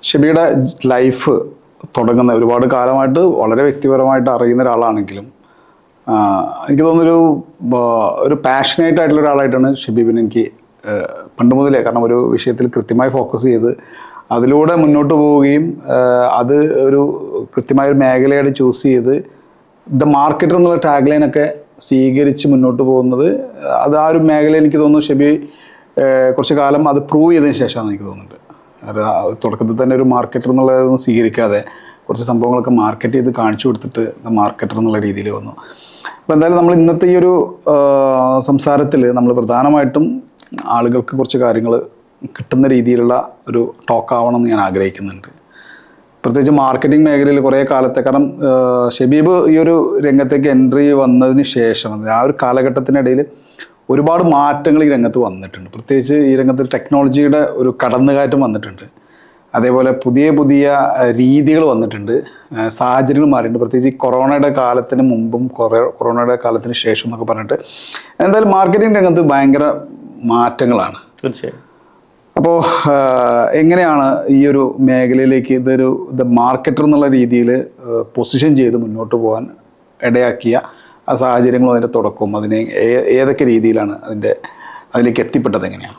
ഷെബിയുടെ life തുടങ്ങുന്ന ഒരുപാട് കാലമായിട്ട് വളരെ വ്യക്തിപരമായിട്ട് അറിയുന്ന ഒരാളാണെങ്കിലും എനിക്ക് തോന്നുന്നൊരു ഒരു പാഷനേറ്റ് ആയിട്ടുള്ള ഒരാളായിട്ടാണ് ഷെബീബിനെ എനിക്ക് പണ്ട് മുതലേ, കാരണം ഒരു വിഷയത്തിൽ കൃത്യമായി ഫോക്കസ് ചെയ്ത് അതിലൂടെ മുന്നോട്ട് പോവുകയും അത് ഒരു കൃത്യമായൊരു മേഖലയായിട്ട് ചൂസ് ചെയ്ത് ദ മാർക്കറ്റർ എന്നുള്ള ടാഗ് ലൈനൊക്കെ സ്വീകരിച്ച് മുന്നോട്ട് പോകുന്നത്, അത് ആ ഒരു മേഖല എനിക്ക് തോന്നുന്നു ഷെബി കുറച്ച് കാലം അത് പ്രൂവ് ചെയ്തതിന് ശേഷമാണ് എനിക്ക് തോന്നുന്നുണ്ട്. തുടക്കത്തിൽ തന്നെ ഒരു മാർക്കറ്റർ എന്നുള്ളതൊന്നും സ്വീകരിക്കാതെ കുറച്ച് സംഭവങ്ങളൊക്കെ മാർക്കറ്റ് ചെയ്ത് കാണിച്ചു കൊടുത്തിട്ട് മാർക്കറ്റർ എന്നുള്ള രീതിയിൽ വന്നു. അപ്പോൾ എന്തായാലും നമ്മൾ ഇന്നത്തെ ഈ ഒരു സംസാരത്തിൽ നമ്മൾ പ്രധാനമായിട്ടും ആളുകൾക്ക് കുറച്ച് കാര്യങ്ങൾ കിട്ടുന്ന രീതിയിലുള്ള ഒരു ടോക്ക് ആവണമെന്ന് ഞാൻ ആഗ്രഹിക്കുന്നുണ്ട്. പ്രത്യേകിച്ച് മാർക്കറ്റിംഗ് മേഖലയിൽ കുറേ കാലത്തെ, കാരണം ഷെബീബ് ഈ ഒരു രംഗത്തേക്ക് എൻട്രി വന്നതിന് ശേഷം ആ ഒരു കാലഘട്ടത്തിനിടയിൽ ഒരുപാട് മാറ്റങ്ങൾ ഈ രംഗത്ത് വന്നിട്ടുണ്ട്. പ്രത്യേകിച്ച് ഈ രംഗത്ത് ടെക്നോളജിയുടെ ഒരു കടന്നുകയറ്റം വന്നിട്ടുണ്ട്. അതേപോലെ പുതിയ പുതിയ രീതികൾ വന്നിട്ടുണ്ട്, സാഹചര്യങ്ങൾ മാറിയിട്ടുണ്ട്. പ്രത്യേകിച്ച് ഈ കൊറോണയുടെ കാലത്തിന് മുമ്പും കൊറോണയുടെ കാലത്തിന് ശേഷം എന്നൊക്കെ പറഞ്ഞിട്ട് എന്തായാലും മാർക്കറ്റിംഗ് രംഗത്ത് ഭയങ്കര മാറ്റങ്ങളാണ്. തീർച്ചയായും. അപ്പോൾ എങ്ങനെയാണ് ഈ ഒരു മേഖലയിലേക്ക് ദ മാർക്കറ്റർ എന്നുള്ള രീതിയിൽ പൊസിഷൻ ചെയ്ത് മുന്നോട്ട് പോകാൻ ഇടയാക്കിയ ആ സാഹചര്യങ്ങളും അതിൻ്റെ തുടക്കവും അതിനെ ഏതൊക്കെ രീതിയിലാണ് അതിലേക്ക് എത്തിപ്പെട്ടത് എങ്ങനെയാണ്?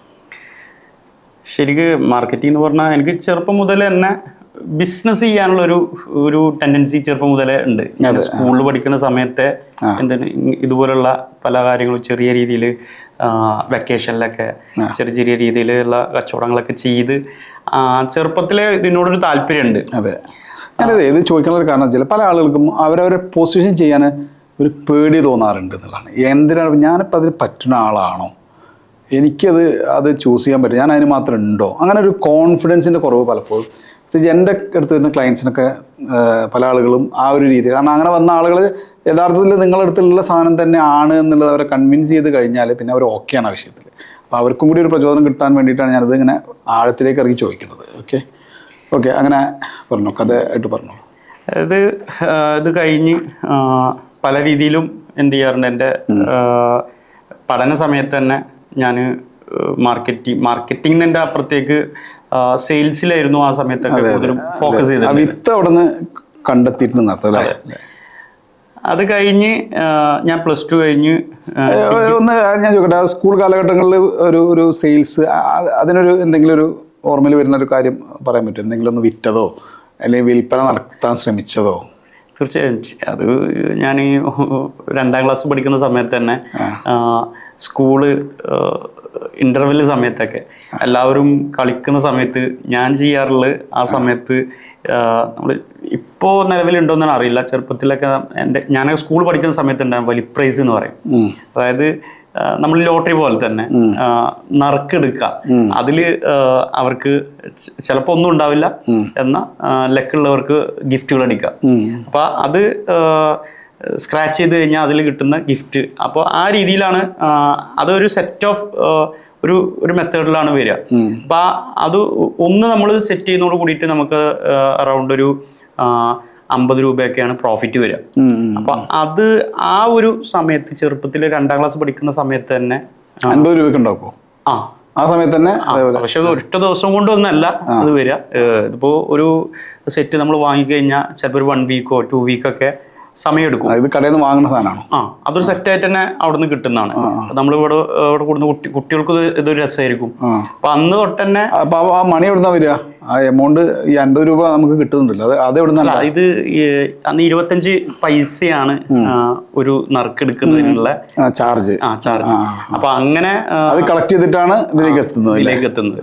ശരിക്കും മാർക്കറ്റിംഗ് എന്ന് പറഞ്ഞാൽ എനിക്ക് ചെറുപ്പം മുതൽ തന്നെ ബിസിനസ് ചെയ്യാനുള്ള ഒരു ടെൻഡൻസി ചെറുപ്പം മുതലേ ഉണ്ട്. സ്കൂളിൽ പഠിക്കുന്ന സമയത്തെ എന്താണ് ഇതുപോലുള്ള പല കാര്യങ്ങളും ചെറിയ രീതിയിൽ വെക്കേഷനിലൊക്കെ ചെറിയ ചെറിയ രീതിയിലുള്ള കച്ചവടങ്ങളൊക്കെ ചെയ്ത് ചെറുപ്പത്തിലെ ഇതിനോടൊരു താല്പര്യമുണ്ട്. അതെ, ഞാനത് ഇത് ചോദിക്കാനുള്ള കാരണം വെച്ചാൽ പല ആളുകൾക്കും അവരവരെ പൊസിഷൻ ചെയ്യാൻ ഒരു പേടി തോന്നാറുണ്ട് എന്നുള്ളതാണ്. എന്തിനാണ് ഞാനിപ്പോൾ അതിന് പറ്റുന്ന ആളാണോ, അത് ചൂസ് ചെയ്യാൻ പറ്റും, ഞാൻ അതിന് മാത്രം ഉണ്ടോ, അങ്ങനെ ഒരു കോൺഫിഡൻസിൻ്റെ കുറവ് പലപ്പോഴും എൻ്റെ അടുത്ത് വരുന്ന ക്ലയൻസിനൊക്കെ പല ആളുകളും ആ ഒരു രീതി, കാരണം അങ്ങനെ വന്ന ആളുകൾ യഥാർത്ഥത്തിൽ നിങ്ങളുടെ അടുത്തുള്ള സാധനം തന്നെ ആണ് എന്നുള്ളത് അവരെ കൺവിൻസ് ചെയ്ത് കഴിഞ്ഞാൽ പിന്നെ അവർ ഓക്കെയാണ് ആ വിഷയത്തിൽ. അപ്പോൾ അവർക്കും കൂടി ഒരു പ്രചോദനം കിട്ടാൻ വേണ്ടിയിട്ടാണ് ഞാനത് ഇങ്ങനെ ആഴത്തിലേക്ക് ഇറങ്ങി ചോദിക്കുന്നത്. ഓക്കെ അങ്ങനെ പറഞ്ഞു, കഥയായിട്ട് പറഞ്ഞു. ഇത് കഴിഞ്ഞ് പല രീതിയിലും എന്ത് ചെയ്യാറുണ്ട്, എൻ്റെ പഠന സമയത്ത് തന്നെ ഞാൻ മാർക്കറ്റിങ്ങിൻ്റെ അപ്പുറത്തേക്ക് സെയിൽസിലായിരുന്നു ആ സമയത്തൊക്കെ കൂടുതലും ഫോക്കസ് ചെയ്തത്. വിത്ത് അവിടെ നിന്ന് കണ്ടെത്തിയിട്ടുണ്ടെന്ന്. അത് കഴിഞ്ഞ് ഞാൻ +2 കഴിഞ്ഞ് ഒന്ന് ഞാൻ ചോദിക്കട്ടെ, സ്കൂൾ കാലഘട്ടങ്ങളിൽ ഒരു സെയിൽസ് അതിനൊരു എന്തെങ്കിലും ഒരു ഓർമ്മയിൽ വരുന്ന ഒരു കാര്യം പറയാൻ പറ്റും? എന്തെങ്കിലും ഒന്ന് വിറ്റതോ അല്ലെങ്കിൽ വിൽപ്പന നടത്താൻ ശ്രമിച്ചതോ? തീർച്ചയായും. അത് ഞാൻ 2ാം ക്ലാസ് പഠിക്കുന്ന സമയത്ത് തന്നെ സ്കൂള് ഇൻ്റർവെൽ സമയത്തൊക്കെ എല്ലാവരും കളിക്കുന്ന സമയത്ത് ഞാൻ ചെയ്യാറുള്ളത് ആ സമയത്ത് നമ്മൾ ഇപ്പോൾ നിലവിലുണ്ടോയെന്നാണ് അറിയില്ല, ചെറുപ്പത്തിലൊക്കെ ഞാൻ സ്കൂൾ പഠിക്കുന്ന സമയത്ത് ഉണ്ടാകും വലി പ്രൈസ് എന്ന് പറയും. അതായത് നമ്മൾ ലോട്ടറി പോലെ തന്നെ നറുക്കെടുക്കുക, അതിൽ അവർക്ക് ചിലപ്പോൾ ഒന്നും ഉണ്ടാവില്ല, എന്നാൽ ലക്കുള്ളവർക്ക് ഗിഫ്റ്റുകൾ അടിക്കുക. അപ്പോൾ അത് സ്ക്രാച്ച് ചെയ്ത് കഴിഞ്ഞാൽ അതിൽ കിട്ടുന്ന ഗിഫ്റ്റ്. അപ്പോൾ ആ രീതിയിലാണ് അതൊരു സെറ്റ് ഓഫ് ഒരു മെത്തേഡിലാണ് വരിക. അപ്പം അത് നമ്മൾ സെറ്റ് ചെയ്യുന്നതോട് കൂടിയിട്ട് നമുക്ക് അറൗണ്ട് ഒരു 50 രൂപയൊക്കെയാണ് പ്രോഫിറ്റ് വരിക. അപ്പൊ അത് ആ ഒരു സമയത്ത് ചെറുപ്പത്തിൽ 2ാം ക്ലാസ് പഠിക്കുന്ന സമയത്ത് തന്നെ 50 രൂപയ്ക്ക് ഉണ്ടാക്കുമോ? ആ സമയത്ത് തന്നെ. പക്ഷെ ഒറ്റ ദിവസം കൊണ്ടൊന്നല്ല അത് വരിക. ഇതിപ്പോ ഒരു സെറ്റ് നമ്മൾ വാങ്ങിക്കഴിഞ്ഞാൽ ചിലപ്പോൾ ഒരു 1 വീക്കോ 2 വീക്കൊക്കെ സമയമെടുക്കും. ഇത് കടയിൽ നിന്ന് വാങ്ങുന്ന സാധനമാണോ? അതൊരു സെറ്റായിട്ട് തന്നെ അവിടെ നിന്ന് കിട്ടുന്നതാണ്. നമ്മളിവിടെ കൂടുന്ന കുട്ടികൾക്ക് ഇതൊരു രസമായിരിക്കും. അപ്പൊ അന്ന് തൊട്ട് തന്നെ. അപ്പൊ ആ മണി എവിടുന്നാ വരിക? ആ എമൗണ്ട് ഈ 50 രൂപ നമുക്ക് കിട്ടുന്നുണ്ടല്ലോ, അത് എവിടുന്നല്ല? ഇത് അന്ന് 25 പൈസയാണ് ഒരു നറുക്കെടുക്കുന്നതിനുള്ള ചാർജ്. അപ്പൊ അങ്ങനെ അത് കളക്ട് ചെയ്തിട്ടാണ് ഇതിലേക്ക് എത്തുന്നത്.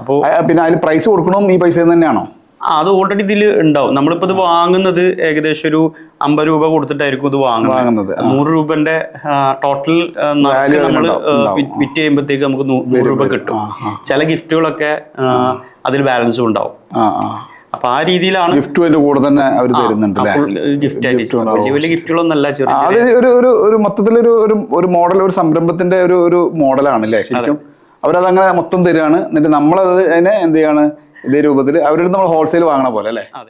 അപ്പൊ പിന്നെ അതിൽ പ്രൈസ് കൊടുക്കണം ഈ പൈസ തന്നെയാണോ? അത് ഓൾറെഡി ഇതിൽ ഉണ്ടാവും. നമ്മളിപ്പോൾ ഇത് വാങ്ങുന്നത് ഏകദേശം ഒരു 50 രൂപ കൊടുത്തിട്ടായിരിക്കും ഇത് വാങ്ങുന്നത്. 100 രൂപന്റെ ടോട്ടൽ നമ്മൾ വിറ്റ് ചെയ്യുമ്പോഴത്തേക്ക് നമുക്ക് 100 രൂപ കിട്ടും. ചില ഗിഫ്റ്റുകളൊക്കെ അതിൽ ബാലൻസും ഉണ്ടാവും. അപ്പൊ ആ രീതിയിലാണ് ഗിഫ്റ്റ് കൂടെ തന്നെ അവർ തരുന്നുണ്ട്. വലിയ വലിയ ഗിഫ്റ്റുകളൊന്നല്ല, ഒരു മൊത്തത്തിലൊരു ഒരു മോഡൽ, ഒരു സംരംഭത്തിന്റെ ഒരു മോഡലാണ് അല്ലേ ശരിക്കും? അവരതങ്ങനെ മൊത്തം തരികയാണ്, എന്നിട്ട് നമ്മളത് അതിനെ എന്ത് ചെയ്യാണ് ഇതേ രൂപത്തിൽ അവരുടെ നമ്മൾ ഹോൾസെയിൽ വാങ്ങണ പോലെ അല്ലേ?